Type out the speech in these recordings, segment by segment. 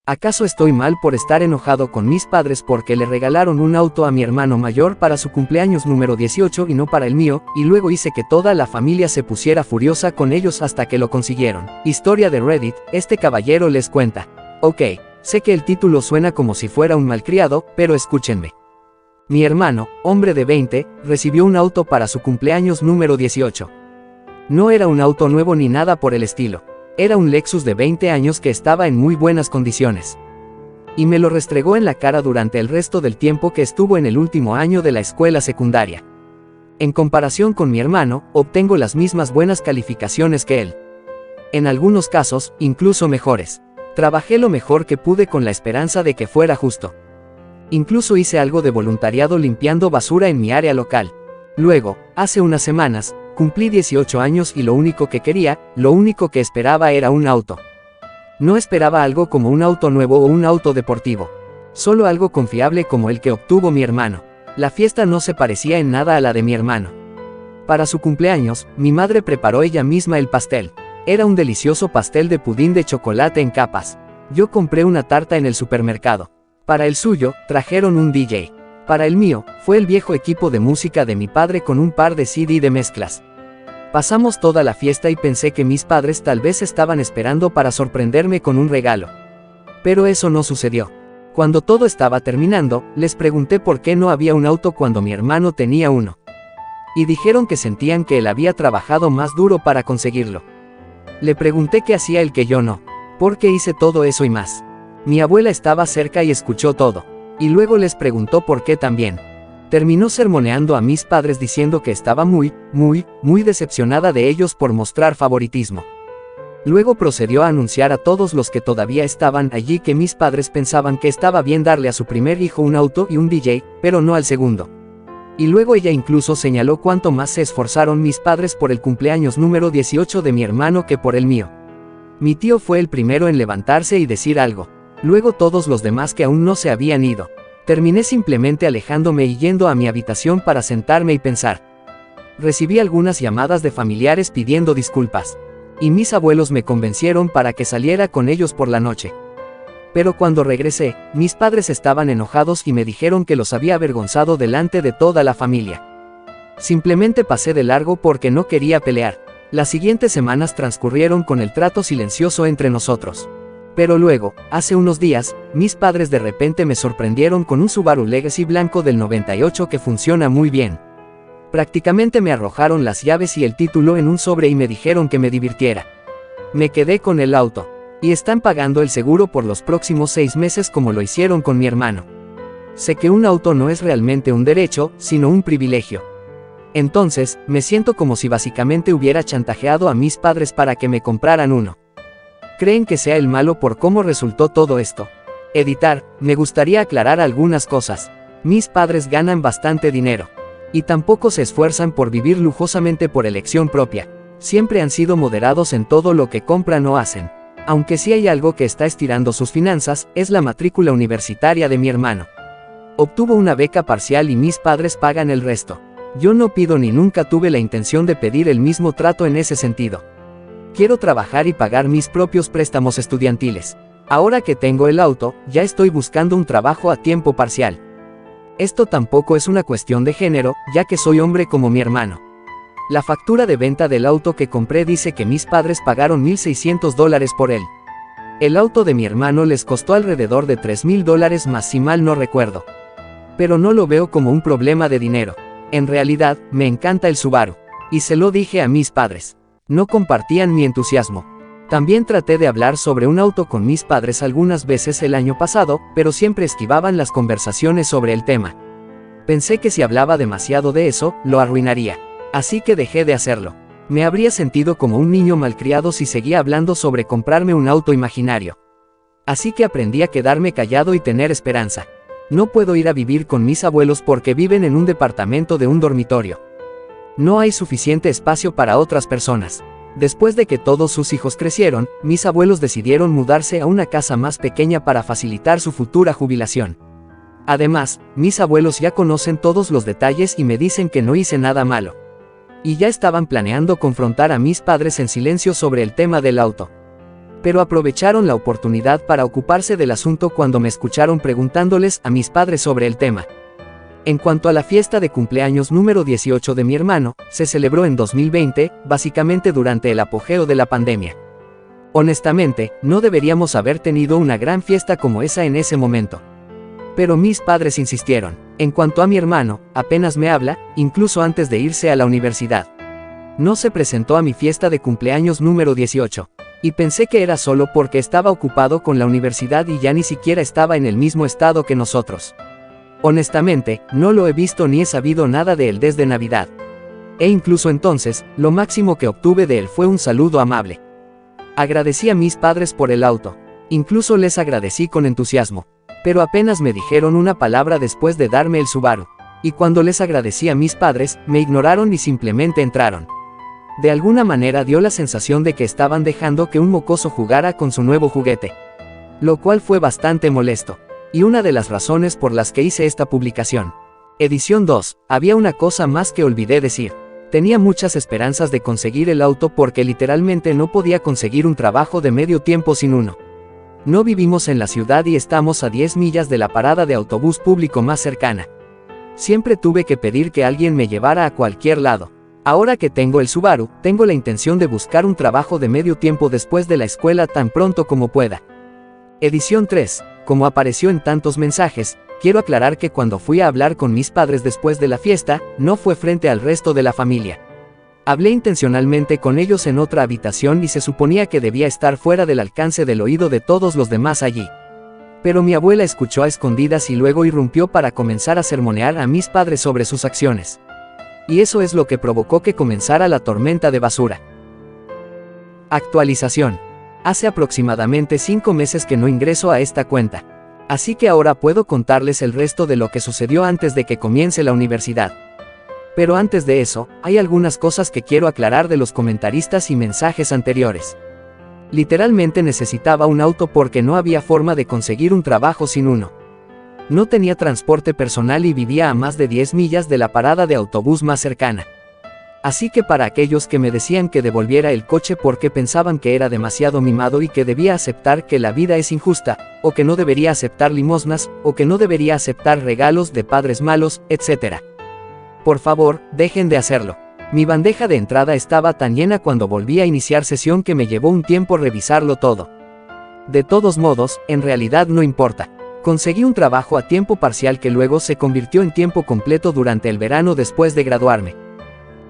¿Acaso estoy mal por estar enojado con mis padres porque le regalaron un auto a mi hermano mayor para su cumpleaños número 18 y no para el mío, y luego hice que toda la familia se pusiera furiosa con ellos hasta que lo consiguieron? Historia de Reddit, este caballero les cuenta. Ok, sé que el título suena como si fuera un malcriado, pero escúchenme. Mi hermano, hombre de 20, recibió un auto para su cumpleaños número 18. No era un auto nuevo ni nada por el estilo. Era un Lexus de 20 años que estaba en muy buenas condiciones. Y me lo restregó en la cara durante el resto del tiempo que estuvo en el último año de la escuela secundaria. En comparación con mi hermano, obtengo las mismas buenas calificaciones que él. En algunos casos, incluso mejores. Trabajé lo mejor que pude con la esperanza de que fuera justo. Incluso hice algo de voluntariado limpiando basura en mi área local. Luego, hace unas semanas, cumplí 18 años y lo único que quería, lo único que esperaba era un auto. No esperaba algo como un auto nuevo o un auto deportivo. Solo algo confiable como el que obtuvo mi hermano. La fiesta no se parecía en nada a la de mi hermano. Para su cumpleaños, mi madre preparó ella misma el pastel. Era un delicioso pastel de pudín de chocolate en capas. Yo compré una tarta en el supermercado. Para el suyo, trajeron un DJ. Para el mío, fue el viejo equipo de música de mi padre con un par de CD de mezclas. Pasamos toda la fiesta y pensé que mis padres tal vez estaban esperando para sorprenderme con un regalo. Pero eso no sucedió. Cuando todo estaba terminando, les pregunté por qué no había un auto cuando mi hermano tenía uno. Y dijeron que sentían que él había trabajado más duro para conseguirlo. Le pregunté qué hacía el que yo no. ¿Por qué hice todo eso y más? Mi abuela estaba cerca y escuchó todo. Y luego les preguntó por qué también. Terminó sermoneando a mis padres diciendo que estaba muy decepcionada de ellos por mostrar favoritismo. Luego procedió a anunciar a todos los que todavía estaban allí que mis padres pensaban que estaba bien darle a su primer hijo un auto y un DJ, pero no al segundo. Y luego ella incluso señaló cuánto más se esforzaron mis padres por el cumpleaños número 18 de mi hermano que por el mío. Mi tío fue el primero en levantarse y decir algo. Luego todos los demás que aún no se habían ido. Terminé simplemente alejándome y yendo a mi habitación para sentarme y pensar. Recibí algunas llamadas de familiares pidiendo disculpas. Y mis abuelos me convencieron para que saliera con ellos por la noche. Pero cuando regresé, mis padres estaban enojados y me dijeron que los había avergonzado delante de toda la familia. Simplemente pasé de largo porque no quería pelear. Las siguientes semanas transcurrieron con el trato silencioso entre nosotros. Pero luego, hace unos días, mis padres de repente me sorprendieron con un Subaru Legacy blanco del 98 que funciona muy bien. Prácticamente me arrojaron las llaves y el título en un sobre y me dijeron que me divirtiera. Me quedé con el auto. Y están pagando el seguro por los próximos 6 meses como lo hicieron con mi hermano. Sé que un auto no es realmente un derecho, sino un privilegio. Entonces, me siento como si básicamente hubiera chantajeado a mis padres para que me compraran uno. ¿Creen que sea el malo por cómo resultó todo esto? Editar, me gustaría aclarar algunas cosas. Mis padres ganan bastante dinero. Y tampoco se esfuerzan por vivir lujosamente por elección propia. Siempre han sido moderados en todo lo que compran o hacen. Aunque sí hay algo que está estirando sus finanzas, es la matrícula universitaria de mi hermano. Obtuvo una beca parcial y mis padres pagan el resto. Yo no pido ni nunca tuve la intención de pedir el mismo trato en ese sentido. Quiero trabajar y pagar mis propios préstamos estudiantiles. Ahora que tengo el auto, ya estoy buscando un trabajo a tiempo parcial. Esto tampoco es una cuestión de género, ya que soy hombre como mi hermano. La factura de venta del auto que compré dice que mis padres pagaron $1,600 por él. El auto de mi hermano les costó alrededor de $3,000 más si mal no recuerdo. Pero no lo veo como un problema de dinero. En realidad, me encanta el Subaru. Y se lo dije a mis padres. No compartían mi entusiasmo. También traté de hablar sobre un auto con mis padres algunas veces el año pasado, pero siempre esquivaban las conversaciones sobre el tema. Pensé que si hablaba demasiado de eso, lo arruinaría. Así que dejé de hacerlo. Me habría sentido como un niño malcriado si seguía hablando sobre comprarme un auto imaginario. Así que aprendí a quedarme callado y tener esperanza. No puedo ir a vivir con mis abuelos porque viven en un departamento de un dormitorio. No hay suficiente espacio para otras personas. Después de que todos sus hijos crecieron, mis abuelos decidieron mudarse a una casa más pequeña para facilitar su futura jubilación. Además, mis abuelos ya conocen todos los detalles y me dicen que no hice nada malo. Y ya estaban planeando confrontar a mis padres en silencio sobre el tema del auto. Pero aprovecharon la oportunidad para ocuparse del asunto cuando me escucharon preguntándoles a mis padres sobre el tema. En cuanto a la fiesta de cumpleaños número 18 de mi hermano, se celebró en 2020, básicamente durante el apogeo de la pandemia. Honestamente, no deberíamos haber tenido una gran fiesta como esa en ese momento. Pero mis padres insistieron. En cuanto a mi hermano, apenas me habla, incluso antes de irse a la universidad. No se presentó a mi fiesta de cumpleaños número 18. Y pensé que era solo porque estaba ocupado con la universidad y ya ni siquiera estaba en el mismo estado que nosotros. Honestamente, no lo he visto ni he sabido nada de él desde Navidad. E incluso entonces, lo máximo que obtuve de él fue un saludo amable. Agradecí a mis padres por el auto. Incluso les agradecí con entusiasmo. Pero apenas me dijeron una palabra después de darme el Subaru. Y cuando les agradecí a mis padres, me ignoraron y simplemente entraron. De alguna manera dio la sensación de que estaban dejando que un mocoso jugara con su nuevo juguete. Lo cual fue bastante molesto. Y una de las razones por las que hice esta publicación. Edición 2. Había una cosa más que olvidé decir. Tenía muchas esperanzas de conseguir el auto porque literalmente no podía conseguir un trabajo de medio tiempo sin uno. No vivimos en la ciudad y estamos a 10 millas de la parada de autobús público más cercana. Siempre tuve que pedir que alguien me llevara a cualquier lado. Ahora que tengo el Subaru, tengo la intención de buscar un trabajo de medio tiempo después de la escuela tan pronto como pueda. Edición 3. Como apareció en tantos mensajes, quiero aclarar que cuando fui a hablar con mis padres después de la fiesta, no fue frente al resto de la familia. Hablé intencionalmente con ellos en otra habitación y se suponía que debía estar fuera del alcance del oído de todos los demás allí. Pero mi abuela escuchó a escondidas y luego irrumpió para comenzar a sermonear a mis padres sobre sus acciones. Y eso es lo que provocó que comenzara la tormenta de basura. Actualización. Hace aproximadamente 5 meses que no ingreso a esta cuenta. Así que ahora puedo contarles el resto de lo que sucedió antes de que comience la universidad. Pero antes de eso, hay algunas cosas que quiero aclarar de los comentaristas y mensajes anteriores. Literalmente necesitaba un auto porque no había forma de conseguir un trabajo sin uno. No tenía transporte personal y vivía a más de 10 millas de la parada de autobús más cercana. Así que para aquellos que me decían que devolviera el coche porque pensaban que era demasiado mimado y que debía aceptar que la vida es injusta, o que no debería aceptar limosnas, o que no debería aceptar regalos de padres malos, etc. Por favor, dejen de hacerlo. Mi bandeja de entrada estaba tan llena cuando volví a iniciar sesión que me llevó un tiempo revisarlo todo. De todos modos, en realidad no importa. Conseguí un trabajo a tiempo parcial que luego se convirtió en tiempo completo durante el verano después de graduarme.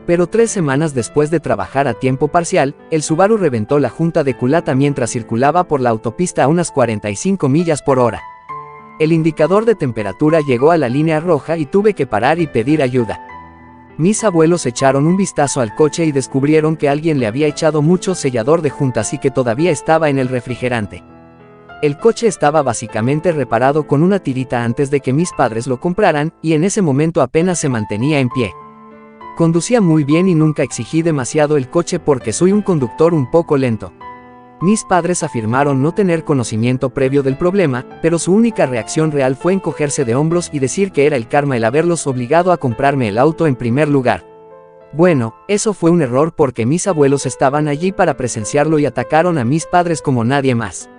Pero 3 semanas después de trabajar a tiempo parcial, el Subaru reventó la junta de culata mientras circulaba por la autopista a unas 45 millas por hora. El indicador de temperatura llegó a la línea roja y tuve que parar y pedir ayuda. Mis abuelos echaron un vistazo al coche y descubrieron que alguien le había echado mucho sellador de juntas y que todavía estaba en el refrigerante. El coche estaba básicamente reparado con una tirita antes de que mis padres lo compraran, y en ese momento apenas se mantenía en pie. Conducía muy bien y nunca exigí demasiado el coche porque soy un conductor un poco lento. Mis padres afirmaron no tener conocimiento previo del problema, pero su única reacción real fue encogerse de hombros y decir que era el karma el haberlos obligado a comprarme el auto en primer lugar. Bueno, eso fue un error porque mis abuelos estaban allí para presenciarlo y atacaron a mis padres como nadie más.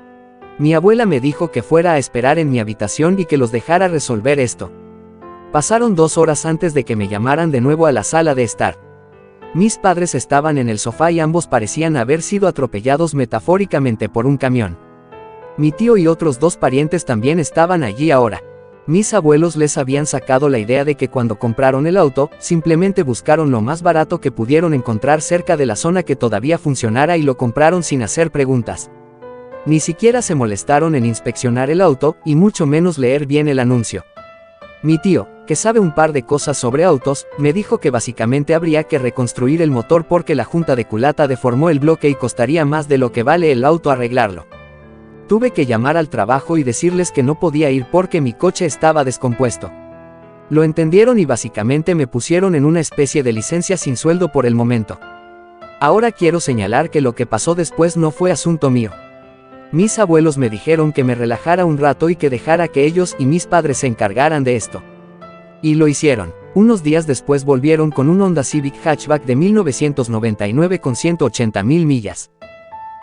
Mi abuela me dijo que fuera a esperar en mi habitación y que los dejara resolver esto. Pasaron 2 horas antes de que me llamaran de nuevo a la sala de estar. Mis padres estaban en el sofá y ambos parecían haber sido atropellados metafóricamente por un camión. Mi tío y otros 2 parientes también estaban allí ahora. Mis abuelos les habían sacado la idea de que cuando compraron el auto, simplemente buscaron lo más barato que pudieron encontrar cerca de la zona que todavía funcionara y lo compraron sin hacer preguntas. Ni siquiera se molestaron en inspeccionar el auto, y mucho menos leer bien el anuncio. Mi tío, que sabe un par de cosas sobre autos, me dijo que básicamente habría que reconstruir el motor porque la junta de culata deformó el bloque y costaría más de lo que vale el auto arreglarlo. Tuve que llamar al trabajo y decirles que no podía ir porque mi coche estaba descompuesto. Lo entendieron y básicamente me pusieron en una especie de licencia sin sueldo por el momento. Ahora quiero señalar que lo que pasó después no fue asunto mío. Mis abuelos me dijeron que me relajara un rato y que dejara que ellos y mis padres se encargaran de esto. Y lo hicieron. Unos días después volvieron con un Honda Civic Hatchback de 1999 con 180,000 millas.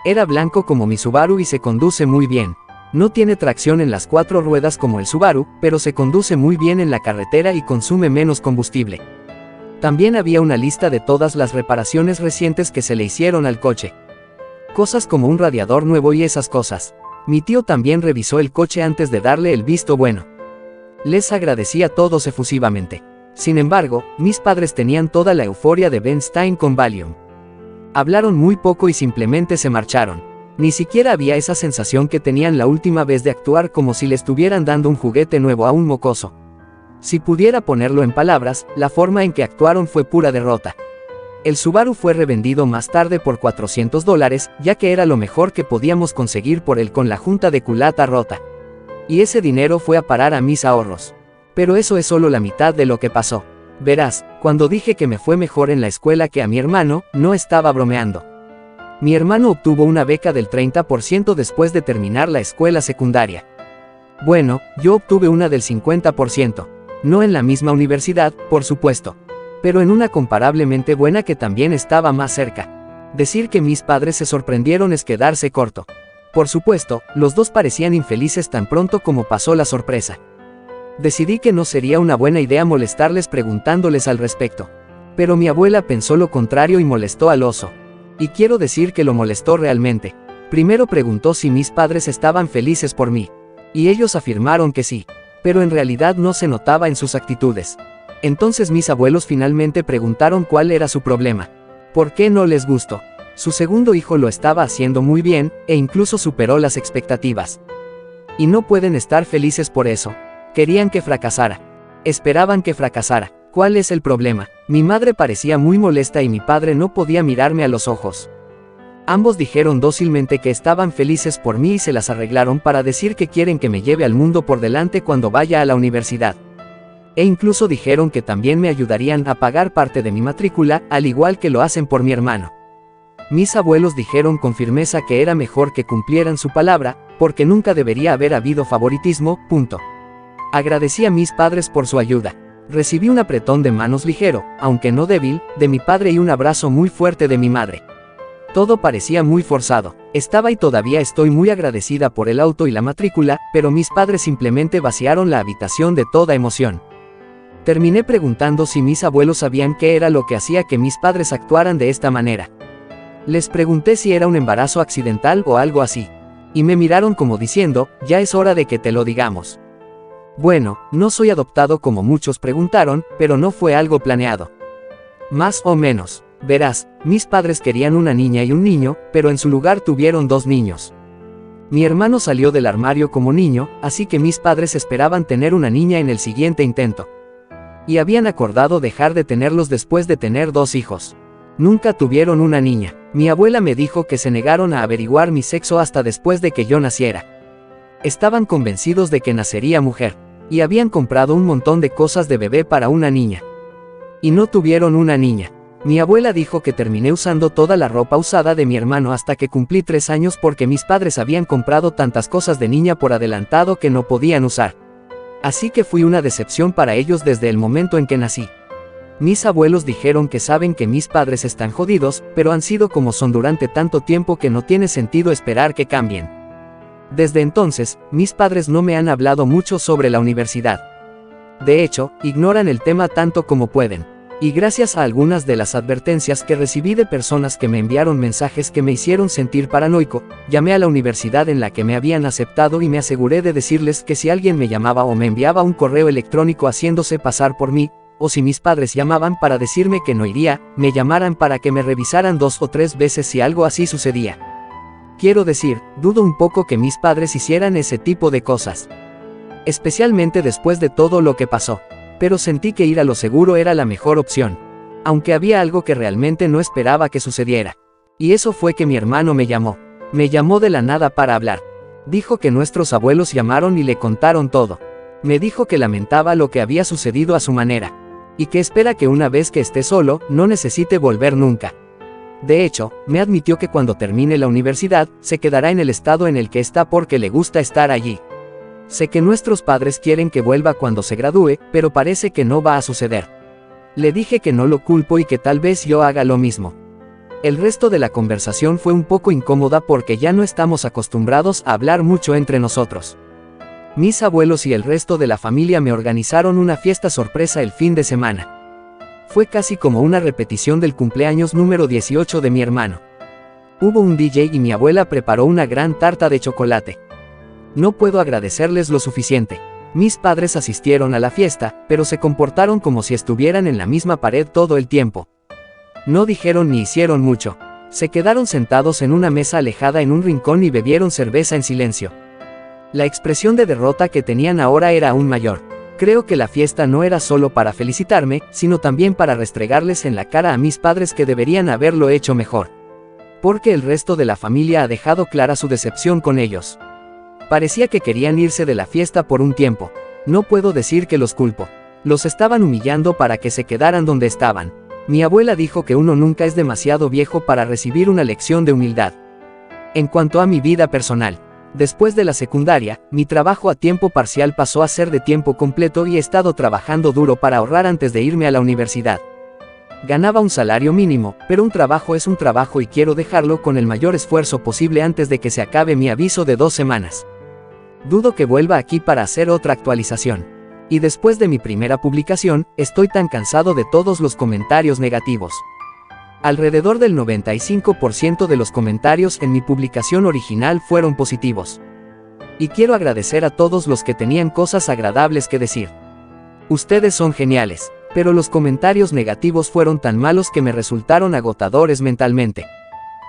Era blanco como mi Subaru y se conduce muy bien. No tiene tracción en las 4 ruedas como el Subaru, pero se conduce muy bien en la carretera y consume menos combustible. También había una lista de todas las reparaciones recientes que se le hicieron al coche. Cosas como un radiador nuevo y esas cosas. Mi tío también revisó el coche antes de darle el visto bueno. Les agradecí a todos efusivamente. Sin embargo, mis padres tenían toda la euforia de Ben Stein con Valium. Hablaron muy poco y simplemente se marcharon. Ni siquiera había esa sensación que tenían la última vez de actuar como si le estuvieran dando un juguete nuevo a un mocoso. Si pudiera ponerlo en palabras, la forma en que actuaron fue pura derrota. El Subaru fue revendido más tarde por $400, ya que era lo mejor que podíamos conseguir por él con la junta de culata rota. Y ese dinero fue a parar a mis ahorros. Pero eso es solo la mitad de lo que pasó. Verás, cuando dije que me fue mejor en la escuela que a mi hermano, no estaba bromeando. Mi hermano obtuvo una beca del 30% después de terminar la escuela secundaria. Bueno, yo obtuve una del 50%. No en la misma universidad, por supuesto. Pero en una comparablemente buena que también estaba más cerca. Decir que mis padres se sorprendieron es quedarse corto. Por supuesto, los dos parecían infelices tan pronto como pasó la sorpresa. Decidí que no sería una buena idea molestarles preguntándoles al respecto. Pero mi abuela pensó lo contrario y molestó al oso. Y quiero decir que lo molestó realmente. Primero preguntó si mis padres estaban felices por mí. Y ellos afirmaron que sí. Pero en realidad no se notaba en sus actitudes. Entonces mis abuelos finalmente preguntaron cuál era su problema. ¿Por qué no les gustó? Su segundo hijo lo estaba haciendo muy bien, e incluso superó las expectativas. Y no pueden estar felices por eso. Querían que fracasara. Esperaban que fracasara. ¿Cuál es el problema? Mi madre parecía muy molesta y mi padre no podía mirarme a los ojos. Ambos dijeron dócilmente que estaban felices por mí y se las arreglaron para decir que quieren que me lleve al mundo por delante cuando vaya a la universidad. E incluso dijeron que también me ayudarían a pagar parte de mi matrícula, al igual que lo hacen por mi hermano. Mis abuelos dijeron con firmeza que era mejor que cumplieran su palabra, porque nunca debería haber habido favoritismo, punto. Agradecí a mis padres por su ayuda. Recibí un apretón de manos ligero, aunque no débil, de mi padre y un abrazo muy fuerte de mi madre. Todo parecía muy forzado. Estaba y todavía estoy muy agradecida por el auto y la matrícula, pero mis padres simplemente vaciaron la habitación de toda emoción. Terminé preguntando si mis abuelos sabían qué era lo que hacía que mis padres actuaran de esta manera. Les pregunté si era un embarazo accidental o algo así. Y me miraron como diciendo, ya es hora de que te lo digamos. Bueno, no soy adoptado como muchos preguntaron, pero no fue algo planeado. Más o menos. Verás, mis padres querían una niña y un niño, pero en su lugar tuvieron 2 niños. Mi hermano salió del armario como niño, así que mis padres esperaban tener una niña en el siguiente intento. Y habían acordado dejar de tenerlos después de tener 2 hijos. Nunca tuvieron una niña. Mi abuela me dijo que se negaron a averiguar mi sexo hasta después de que yo naciera. Estaban convencidos de que nacería mujer. Y habían comprado un montón de cosas de bebé para una niña. Y no tuvieron una niña. Mi abuela dijo que terminé usando toda la ropa usada de mi hermano hasta que cumplí 3 años porque mis padres habían comprado tantas cosas de niña por adelantado que no podían usar. Así que fui una decepción para ellos desde el momento en que nací. Mis abuelos dijeron que saben que mis padres están jodidos, pero han sido como son durante tanto tiempo que no tiene sentido esperar que cambien. Desde entonces, mis padres no me han hablado mucho sobre la universidad. De hecho, ignoran el tema tanto como pueden. Y gracias a algunas de las advertencias que recibí de personas que me enviaron mensajes que me hicieron sentir paranoico, llamé a la universidad en la que me habían aceptado y me aseguré de decirles que si alguien me llamaba o me enviaba un correo electrónico haciéndose pasar por mí, o si mis padres llamaban para decirme que no iría, me llamaran para que me revisaran 2 o 3 veces si algo así sucedía. Quiero decir, dudo un poco que mis padres hicieran ese tipo de cosas. Especialmente después de todo lo que pasó. Pero sentí que ir a lo seguro era la mejor opción. Aunque había algo que realmente no esperaba que sucediera. Y eso fue que mi hermano me llamó. Me llamó de la nada para hablar. Dijo que nuestros abuelos llamaron y le contaron todo. Me dijo que lamentaba lo que había sucedido a su manera. Y que espera que una vez que esté solo, no necesite volver nunca. De hecho, me admitió que cuando termine la universidad, se quedará en el estado en el que está porque le gusta estar allí. Sé que nuestros padres quieren que vuelva cuando se gradúe, pero parece que no va a suceder. Le dije que no lo culpo y que tal vez yo haga lo mismo. El resto de la conversación fue un poco incómoda porque ya no estamos acostumbrados a hablar mucho entre nosotros. Mis abuelos y el resto de la familia me organizaron una fiesta sorpresa el fin de semana. Fue casi como una repetición del cumpleaños número 18 de mi hermano. Hubo un DJ y mi abuela preparó una gran tarta de chocolate. No puedo agradecerles lo suficiente. Mis padres asistieron a la fiesta, pero se comportaron como si estuvieran en la misma pared todo el tiempo. No dijeron ni hicieron mucho. Se quedaron sentados en una mesa alejada en un rincón y bebieron cerveza en silencio. La expresión de derrota que tenían ahora era aún mayor. Creo que la fiesta no era solo para felicitarme, sino también para restregarles en la cara a mis padres que deberían haberlo hecho mejor. Porque el resto de la familia ha dejado clara su decepción con ellos. Parecía que querían irse de la fiesta por un tiempo. No puedo decir que los culpo. Los estaban humillando para que se quedaran donde estaban. Mi abuela dijo que uno nunca es demasiado viejo para recibir una lección de humildad. En cuanto a mi vida personal, después de la secundaria, mi trabajo a tiempo parcial pasó a ser de tiempo completo y he estado trabajando duro para ahorrar antes de irme a la universidad. Ganaba un salario mínimo, pero un trabajo es un trabajo y quiero dejarlo con el mayor esfuerzo posible antes de que se acabe mi aviso de 2 semanas. Dudo que vuelva aquí para hacer otra actualización. Y después de mi primera publicación, estoy tan cansado de todos los comentarios negativos. Alrededor del 95% de los comentarios en mi publicación original fueron positivos. Y quiero agradecer a todos los que tenían cosas agradables que decir. Ustedes son geniales, pero los comentarios negativos fueron tan malos que me resultaron agotadores mentalmente.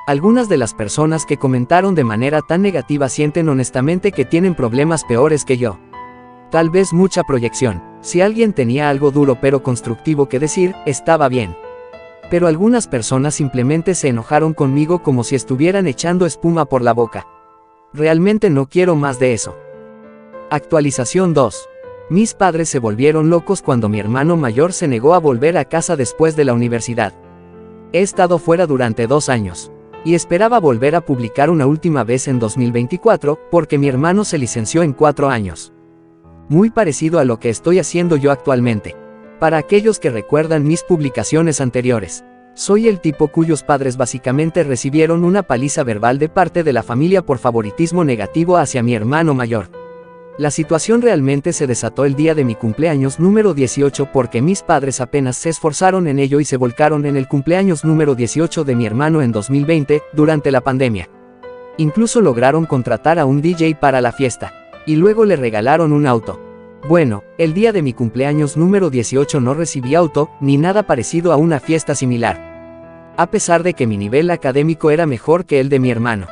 Algunas de las personas que comentaron de manera tan negativa sienten honestamente que tienen problemas peores que yo. Tal vez mucha proyección. Si alguien tenía algo duro pero constructivo que decir, estaba bien. Pero algunas personas simplemente se enojaron conmigo como si estuvieran echando espuma por la boca. Realmente no quiero más de eso. Actualización 2. Mis padres se volvieron locos cuando mi hermano mayor se negó a volver a casa después de la universidad. He estado fuera durante 2 años. Y esperaba volver a publicar una última vez en 2024, porque mi hermano se licenció en 4 años. Muy parecido a lo que estoy haciendo yo actualmente. Para aquellos que recuerdan mis publicaciones anteriores, soy el tipo cuyos padres básicamente recibieron una paliza verbal de parte de la familia por favoritismo negativo hacia mi hermano mayor. La situación realmente se desató el día de mi cumpleaños número 18 porque mis padres apenas se esforzaron en ello y se volcaron en el cumpleaños número 18 de mi hermano en 2020, durante la pandemia. Incluso lograron contratar a un DJ para la fiesta. Y luego le regalaron un auto. Bueno, el día de mi cumpleaños número 18 no recibí auto, ni nada parecido a una fiesta similar. A pesar de que mi nivel académico era mejor que el de mi hermano.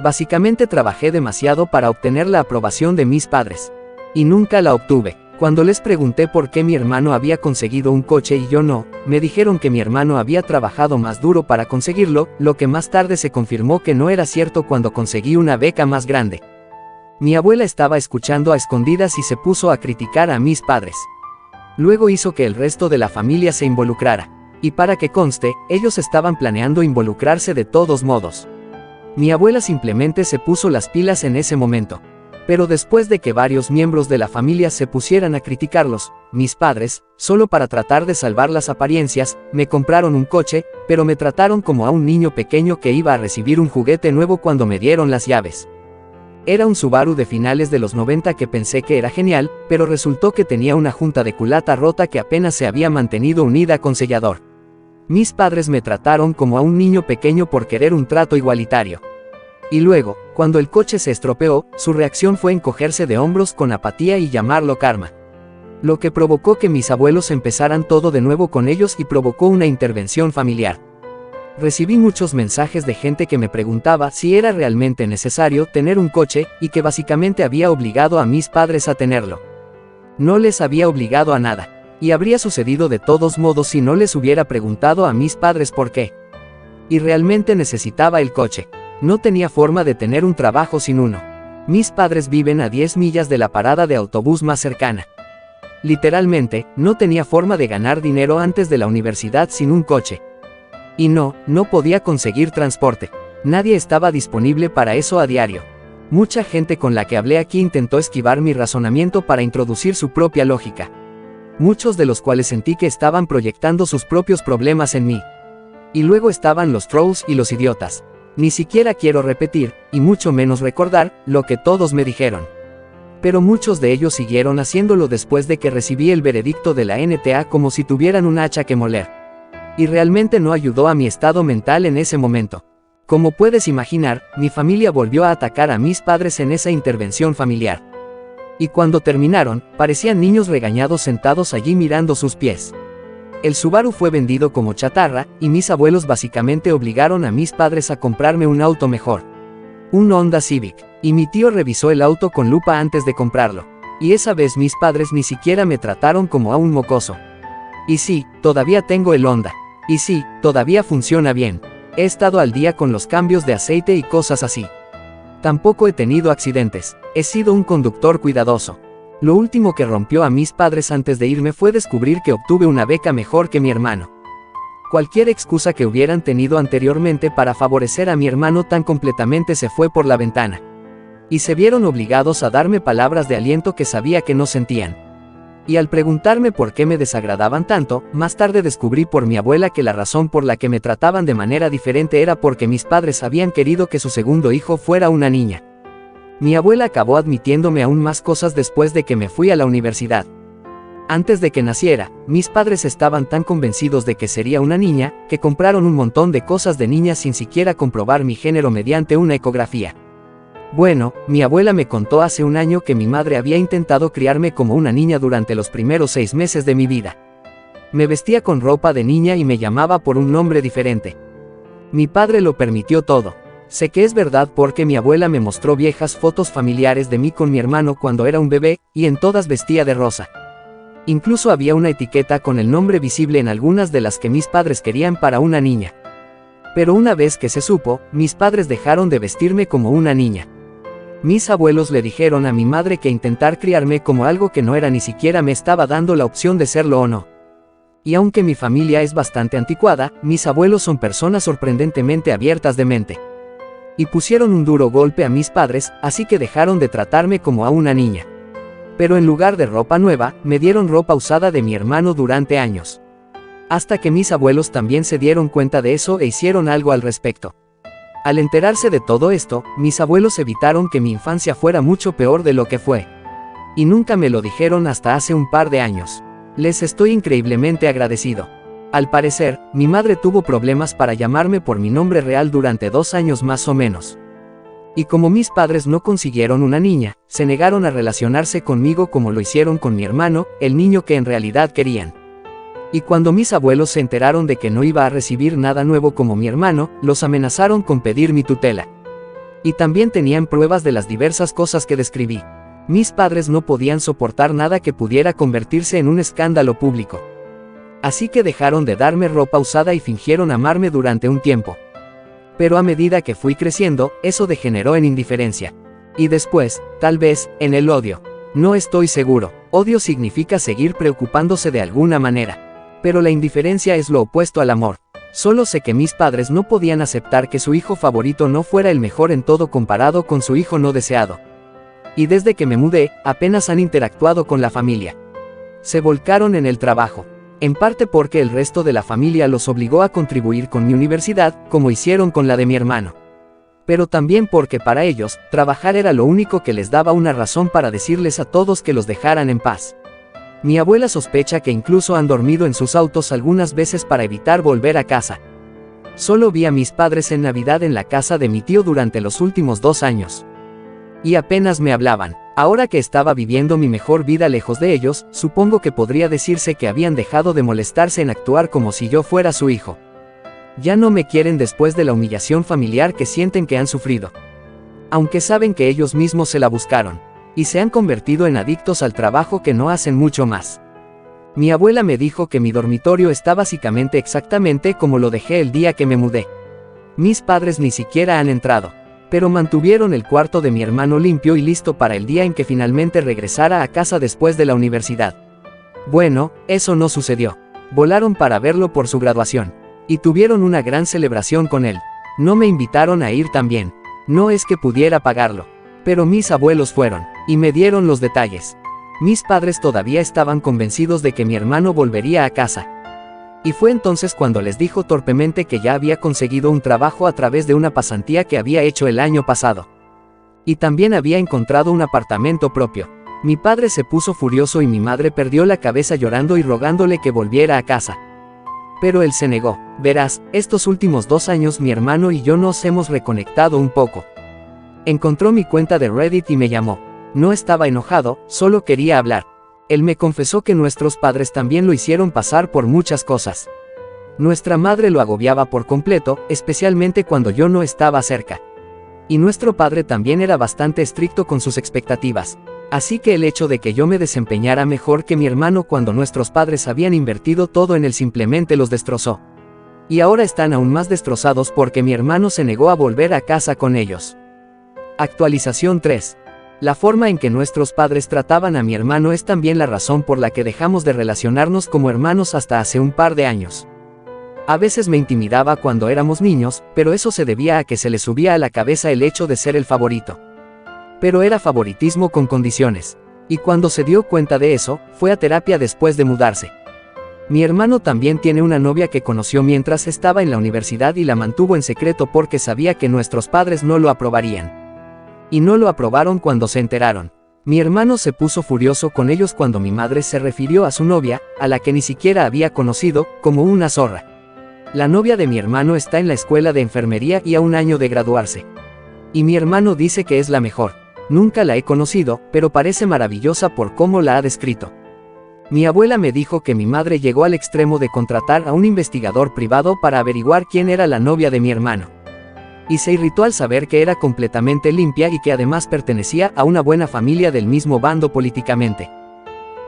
Básicamente trabajé demasiado para obtener la aprobación de mis padres. Y nunca la obtuve. Cuando les pregunté por qué mi hermano había conseguido un coche y yo no, me dijeron que mi hermano había trabajado más duro para conseguirlo, lo que más tarde se confirmó que no era cierto cuando conseguí una beca más grande. Mi abuela estaba escuchando a escondidas y se puso a criticar a mis padres. Luego hizo que el resto de la familia se involucrara. Y para que conste, ellos estaban planeando involucrarse de todos modos. Mi abuela simplemente se puso las pilas en ese momento. Pero después de que varios miembros de la familia se pusieran a criticarlos, mis padres, solo para tratar de salvar las apariencias, me compraron un coche, pero me trataron como a un niño pequeño que iba a recibir un juguete nuevo cuando me dieron las llaves. Era un Subaru de finales de los 90 que pensé que era genial, pero resultó que tenía una junta de culata rota que apenas se había mantenido unida con sellador. Mis padres me trataron como a un niño pequeño por querer un trato igualitario. Y luego, cuando el coche se estropeó, su reacción fue encogerse de hombros con apatía y llamarlo karma. Lo que provocó que mis abuelos empezaran todo de nuevo con ellos y provocó una intervención familiar. Recibí muchos mensajes de gente que me preguntaba si era realmente necesario tener un coche, y que básicamente había obligado a mis padres a tenerlo. No les había obligado a nada, y habría sucedido de todos modos si no les hubiera preguntado a mis padres por qué. Y realmente necesitaba el coche. No tenía forma de tener un trabajo sin uno. Mis padres viven a 10 millas de la parada de autobús más cercana. Literalmente, no tenía forma de ganar dinero antes de la universidad sin un coche. Y no podía conseguir transporte. Nadie estaba disponible para eso a diario. Mucha gente con la que hablé aquí intentó esquivar mi razonamiento para introducir su propia lógica. Muchos de los cuales sentí que estaban proyectando sus propios problemas en mí. Y luego estaban los trolls y los idiotas. Ni siquiera quiero repetir, y mucho menos recordar, lo que todos me dijeron. Pero muchos de ellos siguieron haciéndolo después de que recibí el veredicto de la NTA como si tuvieran un hacha que moler. Y realmente no ayudó a mi estado mental en ese momento. Como puedes imaginar, mi familia volvió a atacar a mis padres en esa intervención familiar. Y cuando terminaron, parecían niños regañados sentados allí mirando sus pies. El Subaru fue vendido como chatarra, y mis abuelos básicamente obligaron a mis padres a comprarme un auto mejor. Un Honda Civic. Y mi tío revisó el auto con lupa antes de comprarlo. Y esa vez mis padres ni siquiera me trataron como a un mocoso. Y sí, todavía tengo el Honda. Y sí, todavía funciona bien. He estado al día con los cambios de aceite y cosas así. Tampoco he tenido accidentes. He sido un conductor cuidadoso. Lo último que rompió a mis padres antes de irme fue descubrir que obtuve una beca mejor que mi hermano. Cualquier excusa que hubieran tenido anteriormente para favorecer a mi hermano tan completamente se fue por la ventana. Y se vieron obligados a darme palabras de aliento que sabía que no sentían. Y al preguntarme por qué me desagradaban tanto, más tarde descubrí por mi abuela que la razón por la que me trataban de manera diferente era porque mis padres habían querido que su segundo hijo fuera una niña. Mi abuela acabó admitiéndome aún más cosas después de que me fui a la universidad. Antes de que naciera, mis padres estaban tan convencidos de que sería una niña, que compraron un montón de cosas de niña sin siquiera comprobar mi género mediante una ecografía. Bueno, mi abuela me contó hace un año que mi madre había intentado criarme como una niña durante los primeros 6 meses de mi vida. Me vestía con ropa de niña y me llamaba por un nombre diferente. Mi padre lo permitió todo. Sé que es verdad porque mi abuela me mostró viejas fotos familiares de mí con mi hermano cuando era un bebé, y en todas vestía de rosa. Incluso había una etiqueta con el nombre visible en algunas de las que mis padres querían para una niña. Pero una vez que se supo, mis padres dejaron de vestirme como una niña. Mis abuelos le dijeron a mi madre que intentar criarme como algo que no era ni siquiera me estaba dando la opción de serlo o no. Y aunque mi familia es bastante anticuada, mis abuelos son personas sorprendentemente abiertas de mente. Y pusieron un duro golpe a mis padres, así que dejaron de tratarme como a una niña. Pero en lugar de ropa nueva, me dieron ropa usada de mi hermano durante años. Hasta que mis abuelos también se dieron cuenta de eso e hicieron algo al respecto. Al enterarse de todo esto, mis abuelos evitaron que mi infancia fuera mucho peor de lo que fue. Y nunca me lo dijeron hasta hace un par de años. Les estoy increíblemente agradecido. Al parecer, mi madre tuvo problemas para llamarme por mi nombre real durante 2 años más o menos. Y como mis padres no consiguieron una niña, se negaron a relacionarse conmigo como lo hicieron con mi hermano, el niño que en realidad querían. Y cuando mis abuelos se enteraron de que no iba a recibir nada nuevo como mi hermano, los amenazaron con pedir mi tutela. Y también tenían pruebas de las diversas cosas que describí. Mis padres no podían soportar nada que pudiera convertirse en un escándalo público. Así que dejaron de darme ropa usada y fingieron amarme durante un tiempo. Pero a medida que fui creciendo, eso degeneró en indiferencia. Y después, tal vez, en el odio. No estoy seguro. Odio significa seguir preocupándose de alguna manera. Pero la indiferencia es lo opuesto al amor. Solo sé que mis padres no podían aceptar que su hijo favorito no fuera el mejor en todo comparado con su hijo no deseado. Y desde que me mudé, apenas han interactuado con la familia. Se volcaron en el trabajo. En parte porque el resto de la familia los obligó a contribuir con mi universidad, como hicieron con la de mi hermano. Pero también porque para ellos, trabajar era lo único que les daba una razón para decirles a todos que los dejaran en paz. Mi abuela sospecha que incluso han dormido en sus autos algunas veces para evitar volver a casa. Solo vi a mis padres en Navidad en la casa de mi tío durante los últimos 2 años. Y apenas me hablaban. Ahora que estaba viviendo mi mejor vida lejos de ellos, supongo que podría decirse que habían dejado de molestarse en actuar como si yo fuera su hijo. Ya no me quieren después de la humillación familiar que sienten que han sufrido. Aunque saben que ellos mismos se la buscaron. Y se han convertido en adictos al trabajo que no hacen mucho más. Mi abuela me dijo que mi dormitorio está básicamente exactamente como lo dejé el día que me mudé. Mis padres ni siquiera han entrado. Pero mantuvieron el cuarto de mi hermano limpio y listo para el día en que finalmente regresara a casa después de la universidad. Bueno, eso no sucedió. Volaron para verlo por su graduación. Y tuvieron una gran celebración con él. No me invitaron a ir también. No es que pudiera pagarlo. Pero mis abuelos fueron, y me dieron los detalles. Mis padres todavía estaban convencidos de que mi hermano volvería a casa. Y fue entonces cuando les dijo torpemente que ya había conseguido un trabajo a través de una pasantía que había hecho el año pasado. Y también había encontrado un apartamento propio. Mi padre se puso furioso y mi madre perdió la cabeza llorando y rogándole que volviera a casa. Pero él se negó. Verás, estos últimos 2 años mi hermano y yo nos hemos reconectado un poco. Encontró mi cuenta de Reddit y me llamó. No estaba enojado, solo quería hablar. Él me confesó que nuestros padres también lo hicieron pasar por muchas cosas. Nuestra madre lo agobiaba por completo, especialmente cuando yo no estaba cerca. Y nuestro padre también era bastante estricto con sus expectativas. Así que el hecho de que yo me desempeñara mejor que mi hermano cuando nuestros padres habían invertido todo en él simplemente los destrozó. Y ahora están aún más destrozados porque mi hermano se negó a volver a casa con ellos. Actualización 3. La forma en que nuestros padres trataban a mi hermano es también la razón por la que dejamos de relacionarnos como hermanos hasta hace un par de años. A veces me intimidaba cuando éramos niños, pero eso se debía a que se le subía a la cabeza el hecho de ser el favorito. Pero era favoritismo con condiciones. Y cuando se dio cuenta de eso, fue a terapia después de mudarse. Mi hermano también tiene una novia que conoció mientras estaba en la universidad y la mantuvo en secreto porque sabía que nuestros padres no lo aprobarían. Y no lo aprobaron cuando se enteraron. Mi hermano se puso furioso con ellos cuando mi madre se refirió a su novia, a la que ni siquiera había conocido, como una zorra. La novia de mi hermano está en la escuela de enfermería y a un año de graduarse. Y mi hermano dice que es la mejor. Nunca la he conocido, pero parece maravillosa por cómo la ha descrito. Mi abuela me dijo que mi madre llegó al extremo de contratar a un investigador privado para averiguar quién era la novia de mi hermano. Y se irritó al saber que era completamente limpia y que además pertenecía a una buena familia del mismo bando políticamente.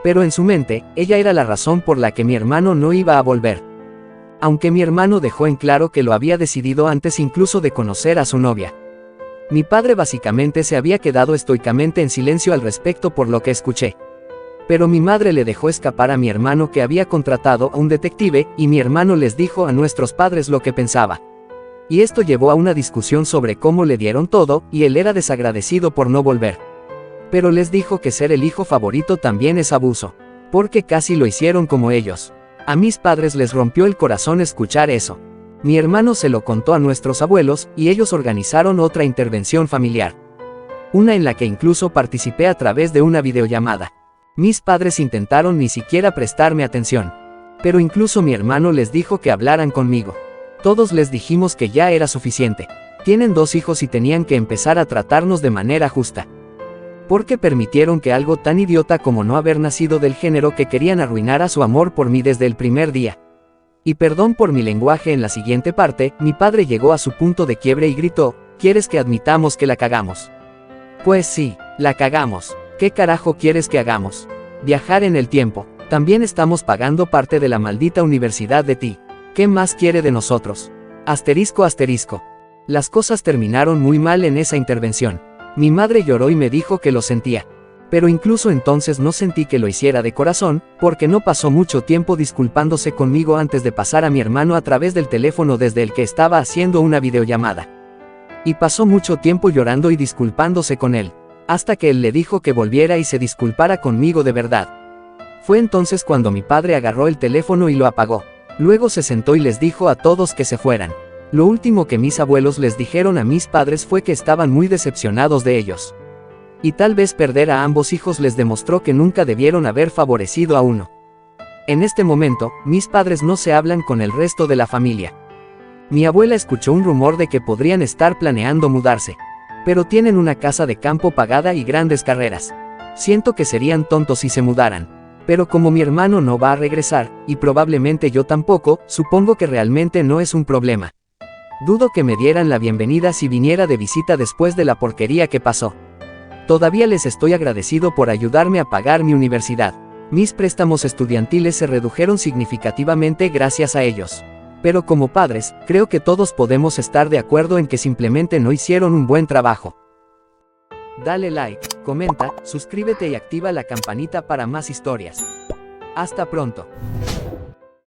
Pero en su mente, ella era la razón por la que mi hermano no iba a volver. Aunque mi hermano dejó en claro que lo había decidido antes incluso de conocer a su novia. Mi padre básicamente se había quedado estoicamente en silencio al respecto por lo que escuché. Pero mi madre le dejó escapar a mi hermano que había contratado a un detective, y mi hermano les dijo a nuestros padres lo que pensaba. Y esto llevó a una discusión sobre cómo le dieron todo, y él era desagradecido por no volver. Pero les dijo que ser el hijo favorito también es abuso. Porque casi lo hicieron como ellos. A mis padres les rompió el corazón escuchar eso. Mi hermano se lo contó a nuestros abuelos, y ellos organizaron otra intervención familiar. Una en la que incluso participé a través de una videollamada. Mis padres intentaron ni siquiera prestarme atención. Pero incluso mi hermano les dijo que hablaran conmigo. Todos les dijimos que ya era suficiente. Tienen 2 hijos y tenían que empezar a tratarnos de manera justa. Porque permitieron que algo tan idiota como no haber nacido del género que querían arruinara su amor por mí desde el primer día. Y perdón por mi lenguaje en la siguiente parte, mi padre llegó a su punto de quiebre y gritó: ¿quieres que admitamos que la cagamos? Pues sí, la cagamos. ¿Qué carajo quieres que hagamos? Viajar en el tiempo. También estamos pagando parte de la maldita universidad de ti. ¿Qué más quiere de nosotros? Asterisco asterisco. Las cosas terminaron muy mal en esa intervención. Mi madre lloró y me dijo que lo sentía. Pero incluso entonces no sentí que lo hiciera de corazón, porque no pasó mucho tiempo disculpándose conmigo antes de pasar a mi hermano a través del teléfono desde el que estaba haciendo una videollamada. Y pasó mucho tiempo llorando y disculpándose con él, hasta que él le dijo que volviera y se disculpara conmigo de verdad. Fue entonces cuando mi padre agarró el teléfono y lo apagó. Luego se sentó y les dijo a todos que se fueran. Lo último que mis abuelos les dijeron a mis padres fue que estaban muy decepcionados de ellos. Y tal vez perder a ambos hijos les demostró que nunca debieron haber favorecido a uno. En este momento, mis padres no se hablan con el resto de la familia. Mi abuela escuchó un rumor de que podrían estar planeando mudarse. Pero tienen una casa de campo pagada y grandes carreras. Siento que serían tontos si se mudaran. Pero como mi hermano no va a regresar, y probablemente yo tampoco, supongo que realmente no es un problema. Dudo que me dieran la bienvenida si viniera de visita después de la porquería que pasó. Todavía les estoy agradecido por ayudarme a pagar mi universidad. Mis préstamos estudiantiles se redujeron significativamente gracias a ellos. Pero como padres, creo que todos podemos estar de acuerdo en que simplemente no hicieron un buen trabajo. Dale like, comenta, suscríbete y activa la campanita para más historias. Hasta pronto.